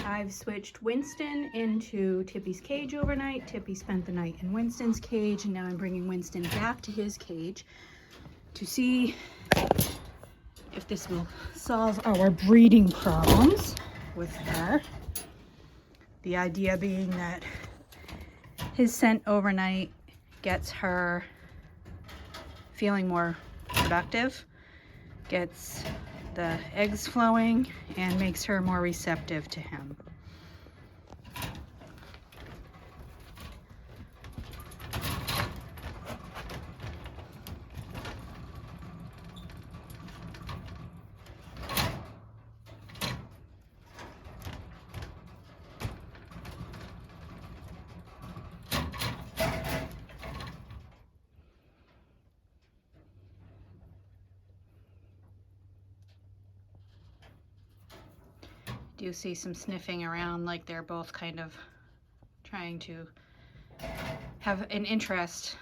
I've switched Winston into Tippy's cage overnight. Tippy spent the night in Winston's cage, and now I'm bringing Winston back to his cage to see if this will solve our breeding problems with her. The idea being that his scent overnight gets her feeling more productive, gets the eggs flowing, and makes her more receptive to him. Do see some sniffing around, like they're both kind of trying to have an interest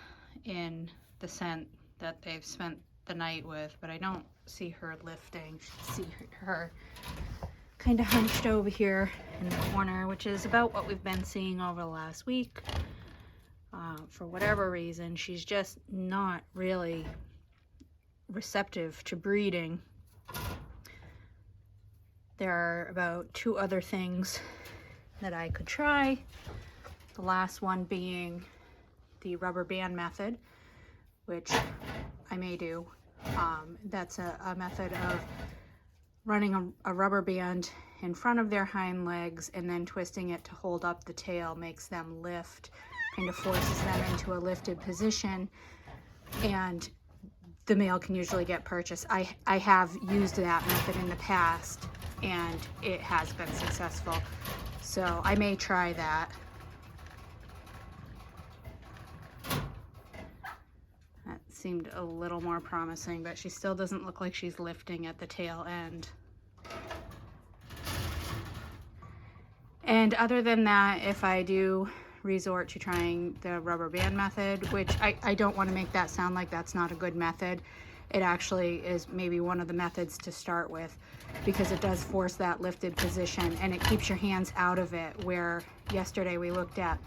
in the scent that they've spent the night with, but I don't see her lifting. See her kind of hunched over here in the corner, which is about what we've been seeing over the last week. For whatever reason, she's just not really receptive to breeding. There are about 2 other things that I could try. The last one being the rubber band method, which I may do. That's a method of running a rubber band in front of their hind legs and then twisting it to hold up the tail, makes them lift, kind of forces them into a lifted position, and the male can usually get purchased. I have used that method in the past, and it has been successful, so I may try that. That seemed a little more promising, but she still doesn't look like she's lifting at the tail end. And other than that, if I do resort to trying the rubber band method, which I don't want to make that sound like that's not a good method. It actually is maybe one of the methods to start with, because it does force that lifted position and it keeps your hands out of it, where yesterday we looked at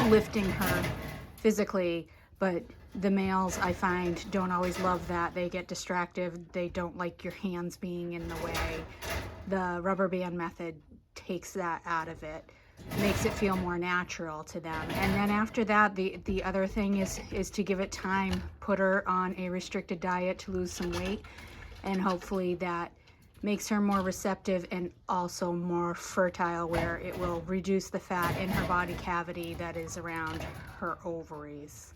lifting her physically, but the males, I find, don't always love that. They get distracted. They don't like your hands being in the way. The rubber band method takes that out of it, makes it feel more natural to them. And then after that, the other thing is to give it time. Put her on a restricted diet to lose some weight, and hopefully that makes her more receptive and also more fertile, where it will reduce the fat in her body cavity that is around her ovaries.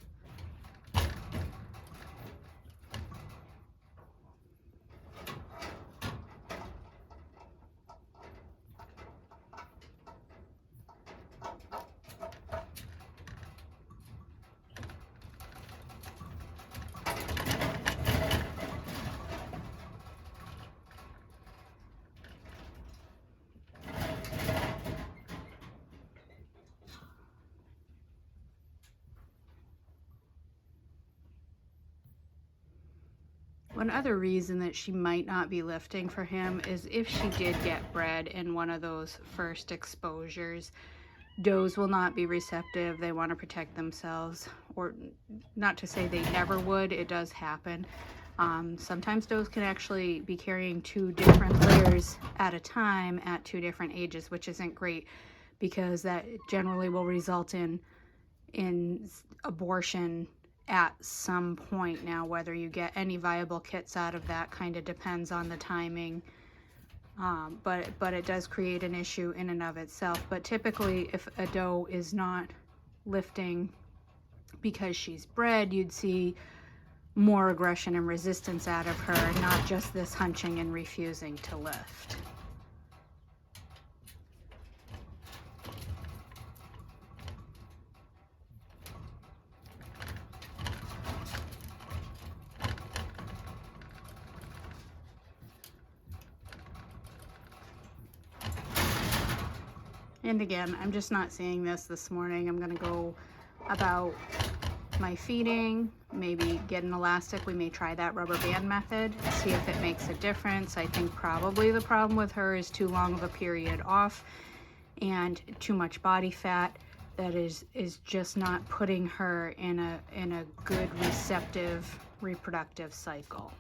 One other reason that she might not be lifting for him is if she did get bred in one of those first exposures. Does will not be receptive. They want to protect themselves, or not to say they never would. It does happen. Sometimes does can actually be carrying 2 different litters at a time at 2 different ages, which isn't great, because that generally will result in abortion at some point. Now, whether you get any viable kits out of that kind of depends on the timing, but it does create an issue in and of itself. But typically, if a doe is not lifting because she's bred, you'd see more aggression and resistance out of her, not just this hunching and refusing to lift. And again, I'm just not seeing this morning. I'm going to go about my feeding, maybe get an elastic. We may try that rubber band method, see if it makes a difference. I think probably the problem with her is too long of a period off and too much body fat that is just not putting her in a good receptive reproductive cycle.